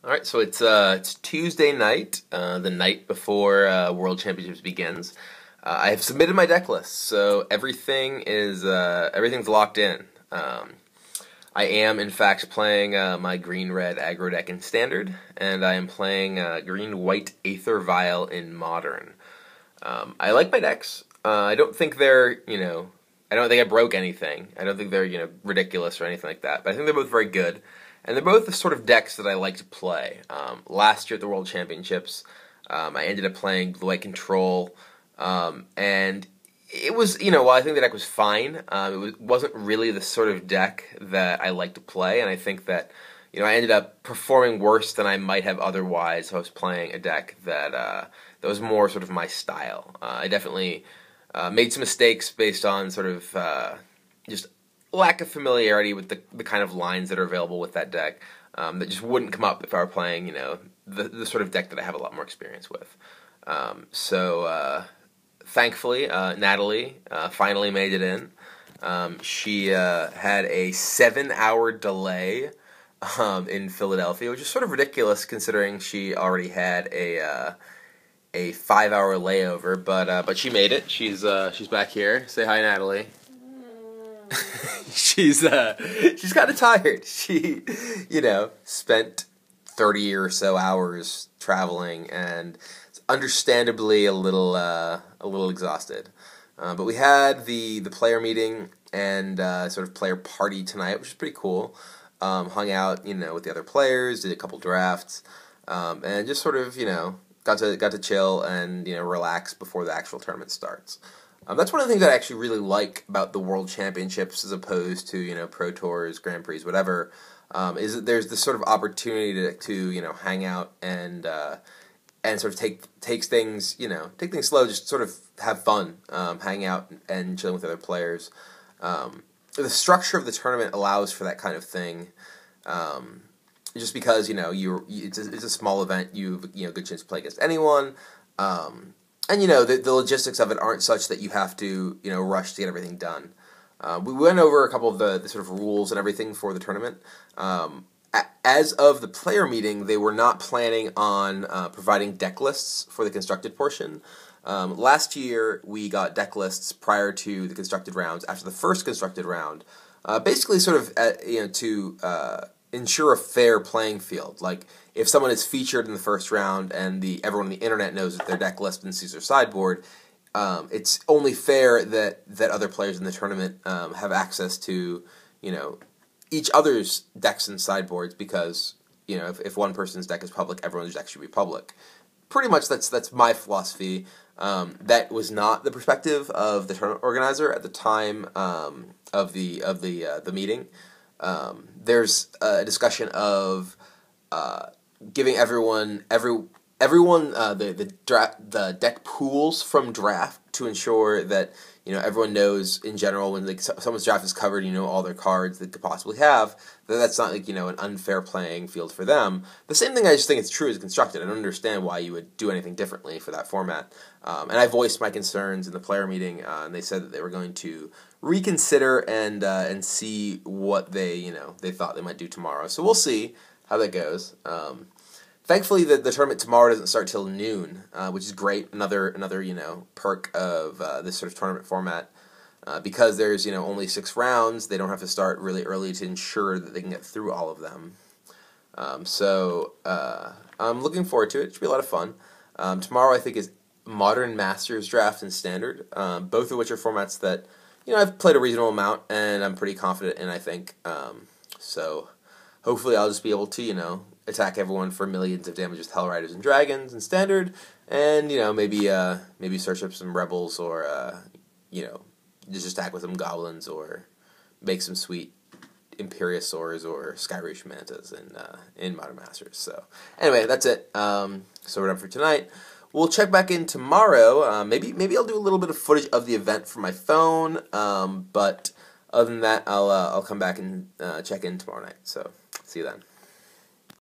All right, so it's Tuesday night, the night before World Championships begins. I have submitted my deck list, so everything's locked in. I am in fact playing my green-red aggro deck in Standard, and I am playing green-white Aether Vial in Modern. I like my decks. I don't think I don't think I broke anything. I don't think they're ridiculous or anything like that. But I think they're both very good. And they're both the sort of decks that I like to play. Last year at the World Championships, I ended up playing Blue-White Control, and it was, while I think the deck was fine, wasn't really the sort of deck that I like to play, and I think that, I ended up performing worse than I might have otherwise if I was playing a deck that was more sort of my style. I definitely made some mistakes based on sort of just lack of familiarity with the kind of lines that are available with that deck that just wouldn't come up if I were playing, the sort of deck that I have a lot more experience with. Thankfully, Natalie finally made it in. She had a 7-hour delay in Philadelphia, which is sort of ridiculous considering she already had a 5-hour layover. But she made it. She's back here. Say hi, Natalie. She's kind of tired. She, spent 30 or so hours traveling and understandably a little exhausted. But we had the player meeting and sort of player party tonight, which is pretty cool. Hung out, with the other players, did a couple drafts, and just sort of, got to chill and relax before the actual tournament starts. That's one of the things that I actually really like about the World Championships as opposed to, Pro Tours, Grand Prix, whatever, is that there's this sort of opportunity to hang out and sort of take things slow, just sort of have fun, hang out and chilling with other players. The structure of the tournament allows for that kind of thing, just because, it's a small event, you've a good chance to play against anyone, and the logistics of it aren't such that you have to rush to get everything done. We went over a couple of the sort of rules and everything for the tournament. As of the player meeting, they were not planning on providing deck lists for the constructed portion. Last year, we got deck lists prior to the constructed rounds. After the first constructed round, basically sort of to ensure a fair playing field. Like, if someone is featured in the first round and everyone on the internet knows their deck list and sees their sideboard, it's only fair that other players in the tournament have access to, each other's decks and sideboards, because, if one person's deck is public, everyone's deck should be public. Pretty much that's my philosophy. That was not the perspective of the tournament organizer at the time of the meeting. There's a discussion of giving everyone the deck pools from draft to ensure that everyone knows in general when someone's draft is covered, all their cards they could possibly have, that's not an unfair playing field for them. The same thing I just think it's true as constructed. I don't understand why you would do anything differently for that format. And I voiced my concerns in the player meeting, and they said that they were going to reconsider and see what they thought they might do tomorrow. So we'll see how that goes. Thankfully, the tournament tomorrow doesn't start till noon, which is great. Another perk of this sort of tournament format, because there's only 6 rounds. They don't have to start really early to ensure that they can get through all of them. So I'm looking forward to it. It should be a lot of fun. Tomorrow, I think, is Modern, Masters, Draft, and Standard, both of which are formats that I've played a reasonable amount and I'm pretty confident in. I think so. Hopefully, I'll just be able to attack everyone for millions of damage with Hell Riders and Dragons in Standard, and maybe search up some Rebels, or just attack with some Goblins, or make some sweet Imperiosaurs or Skyreach Mantas in Modern Masters. So anyway, that's it. So we're done for tonight. We'll check back in tomorrow. Maybe I'll do a little bit of footage of the event from my phone. But other than that, I'll come back and check in tomorrow night. So see you then.